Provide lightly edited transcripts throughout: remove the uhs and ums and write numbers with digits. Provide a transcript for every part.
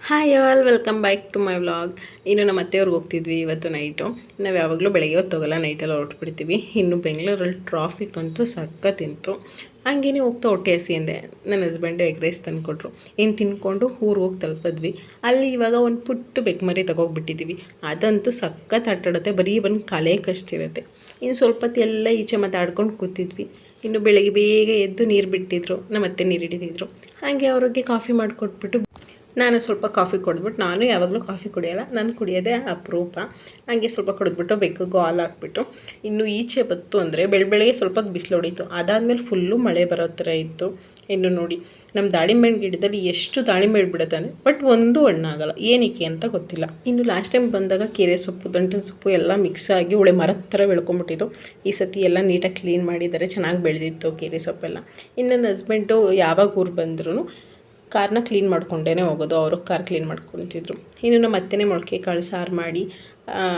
Hi all welcome back to my vlog. ಇನ್ನು ನಮ್ಮ ಅತ್ತೆಯವ್ರಿಗೆ ಹೋಗ್ತಿದ್ವಿ ಇವತ್ತು ನೈಟು. ನಾವು ಯಾವಾಗಲೂ ಬೆಳಗ್ಗೆ ಹೊತ್ತು ಹೋಗಲ್ಲ, ನೈಟೆಲ್ಲ ಹೊರಟ್ಬಿಡ್ತೀವಿ. ಇನ್ನು ಬೆಂಗಳೂರಲ್ಲಿ ಟ್ರಾಫಿಕ್ ಅಂತೂ ಸಖತ್ತಿಂತು. ಹಂಗೇನೆ ಹೋಗ್ತಾ ಹೊಟ್ಟೆ ಹಸಿ ಅಂದೆ. ನನ್ನ ಹಸ್ಬೆಂಡು ಎಗ್ ರೈಸ್ ತಂದುಕೊಟ್ರು. ಇನ್ನು ತಿಂದ್ಕೊಂಡು ಊರಿಗೆ ಹೋಗಿ ತಲುಪಿದ್ವಿ. ಅಲ್ಲಿ ಇವಾಗ ಒಂದು ಪುಟ್ಟು ಬೆಕ್ಮರಿ ತಗೋಗ್ಬಿಟ್ಟಿದ್ದೀವಿ. ಅದಂತೂ ಸಖತ್ ಆಟಾಡುತ್ತೆ, ಬರೀ ಬಂದು ಕಾಲೇ ಕಷ್ಟಿರುತ್ತೆ. ಇನ್ನು ಸ್ವಲ್ಪ ಹೊತ್ತು ಎಲ್ಲ ಈಚೆ ಮಾತಾಡ್ಕೊಂಡು ಕೂತಿದ್ವಿ. ಇನ್ನು ಬೆಳಗ್ಗೆ ಬೇಗ ಎದ್ದು ನೀರು ಬಿಟ್ಟಿದ್ರು, ನಮ್ಮ ಅತ್ತೆ ನೀರು ಹಿಡಿದಿದ್ರು. ಹಾಗೆ ಅವ್ರಿಗೆ ಕಾಫಿ ಮಾಡಿಕೊಟ್ಬಿಟ್ಟು ನಾನು ಸ್ವಲ್ಪ ಕಾಫಿ ಕೊಡ್ಬಿಟ್ಟು, ನಾನು ಯಾವಾಗಲೂ ಕಾಫಿ ಕುಡಿಯೋಲ್ಲ, ನಾನು ಕುಡಿಯೋದೇ ಅಪರೂಪ. ಹಂಗೆ ಸ್ವಲ್ಪ ಕುಡಿದ್ಬಿಟ್ಟು ಬೆಕ್ಕಿಗೂ ಹಾಲು ಹಾಕ್ಬಿಟ್ಟು ಇನ್ನು ಈಚೆ ಬತ್ತು ಅಂದರೆ ಬೆಳಗ್ಗೆ ಸ್ವಲ್ಪ ಹೊತ್ತು ಬಿಸಿಲು ಹೊಡೀತು. ಅದಾದಮೇಲೆ ಫುಲ್ಲು ಮಳೆ ಬರೋ ಥರ ಇತ್ತು. ಇನ್ನು ನೋಡಿ ನಮ್ಮ ದಾಳಿಂಬೆ ಗಿಡದಲ್ಲಿ ಎಷ್ಟು ದಾಳಿಂಬೆ ಬಿಡ್ತಾನೆ, ಬಟ್ ಒಂದು ಹಣ್ಣಾಗಲ್ಲ, ಏನಕ್ಕೆ ಅಂತ ಗೊತ್ತಿಲ್ಲ. ಇನ್ನು ಲಾಸ್ಟ್ ಟೈಮ್ ಬಂದಾಗ ಕೆರೆ ಸೊಪ್ಪು, ದಂಟಿನ ಸೊಪ್ಪು ಎಲ್ಲ ಮಿಕ್ಸ್ ಆಗಿ ಒಳ್ಳೆ ಮರದ ಥರ ಬೆಳ್ಕೊಂಬಿಟ್ಟಿತ್ತು. ಈ ಸತಿ ಎಲ್ಲ ನೀಟಾಗಿ ಕ್ಲೀನ್ ಮಾಡಿದ್ದಾರೆ, ಚೆನ್ನಾಗಿ ಬೆಳೆದಿತ್ತು ಕೆರೆ ಸೊಪ್ಪೆಲ್ಲ. ಇನ್ನು ನನ್ನ ಹಸ್ಬೆಂಡು ಯಾವಾಗ ಊರು ಬಂದ್ರೂ ಕಾರ್ನ ಕ್ಲೀನ್ ಮಾಡ್ಕೊಂಡೇ ಹೋಗೋದು. ಅವರು ಕಾರ್ ಕ್ಲೀನ್ ಮಾಡ್ಕೊತಿದ್ರು. ಇನ್ನು ನಮ್ಮ ಅತ್ತೆನೇ ಮೊಳಕೆ ಕಾಳು ಸಾರು ಮಾಡಿ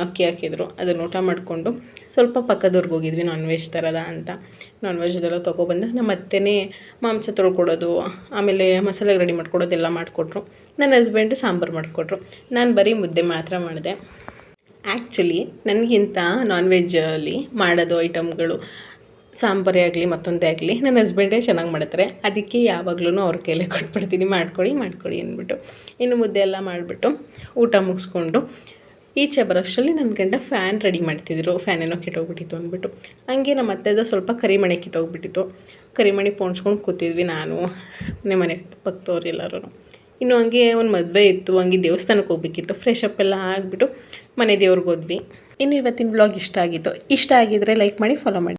ಅಕ್ಕಿ ಹಾಕಿದ್ರು. ಅದನ್ನು ಊಟ ಮಾಡಿಕೊಂಡು ಸ್ವಲ್ಪ ಪಕ್ಕದವ್ರಿಗೆ ಹೋಗಿದ್ವಿ, ನಾನ್ ವೆಜ್ ಥರದ ಅಂತ. ನಾನ್ ವೆಜ್ದೆಲ್ಲ ತೊಗೊಬಂದು ನಮ್ಮ ಅತ್ತೆನೇ ಮಾಂಸ ತೊಳ್ಕೊಡೋದು, ಆಮೇಲೆ ಮಸಾಲೆ ರೆಡಿ ಮಾಡ್ಕೊಡೋದೆಲ್ಲ ಮಾಡಿಕೊಟ್ರು. ನನ್ನ ಹಸ್ಬೆಂಡು ಸಾಂಬಾರು ಮಾಡಿಕೊಟ್ರು. ನಾನು ಬರೀ ಮುದ್ದೆ ಮಾತ್ರ ಮಾಡಿದೆ. ಆ್ಯಕ್ಚುಲಿ ನನಗಿಂತ ನಾನ್ ವೆಜ್ಜಲ್ಲಿ ಮಾಡೋದು ಐಟಮ್ಗಳು ಸಾಂಬಾರೇ ಆಗಲಿ ಮತ್ತೊಂದೇ ಆಗಲಿ ನನ್ನ ಹಸ್ಬೆಂಡೇ ಚೆನ್ನಾಗಿ ಮಾಡ್ತಾರೆ. ಅದಕ್ಕೆ ಯಾವಾಗಲೂ ಅವ್ರ ಕೈಲೇ ಕೊಟ್ಬಿಡ್ತೀನಿ, ಮಾಡಿಕೊಡಿ ಅಂದ್ಬಿಟ್ಟು. ಇನ್ನು ಮುದ್ದೆ ಎಲ್ಲ ಮಾಡಿಬಿಟ್ಟು ಊಟ ಮುಗಿಸ್ಕೊಂಡು ಈಚೆ ಬರೋಷ್ಟರಲ್ಲಿ ನನ್ನ ಗಂಡ ಫ್ಯಾನ್ ರೆಡಿ ಮಾಡ್ತಿದ್ರು. ಫ್ಯಾನ್ ಏನೋ ಕೆಟ್ಟೋಗ್ಬಿಟ್ಟಿತ್ತು ಅಂದ್ಬಿಟ್ಟು. ಹಂಗೆ ನಮ್ಮ ಅತ್ತೆದು ಸ್ವಲ್ಪ ಕರಿಮಣಿ ಕಿತ್ತೋಗ್ಬಿಟ್ಟಿತ್ತು. ಕರಿಮಣಿ ಪೋಣಿಸ್ಕೊಂಡು ಕೂತಿದ್ವಿ, ನಾನು ಮನೆ ಪಕ್ಕದವ್ರು ಎಲ್ಲರೂ. ಇನ್ನು ಹಂಗೆ ಒಂದು ಮದುವೆ ಇತ್ತು, ಹಂಗೆ ದೇವಸ್ಥಾನಕ್ಕೆ ಹೋಗ್ಬೇಕಿತ್ತು. ಫ್ರೆಶ್ ಅಪ್ ಎಲ್ಲ ಆಗಿಬಿಟ್ಟು ಮನೆ ದೇವ್ರಿಗೆ ಹೋದ್ವಿ. ಇನ್ನು ಇವತ್ತಿನ ವ್ಲಾಗ್ ಇಷ್ಟ ಆಗಿತ್ತು. ಇಷ್ಟ ಆಗಿದ್ದರೆ ಲೈಕ್ ಮಾಡಿ, ಫಾಲೋ ಮಾಡಿ.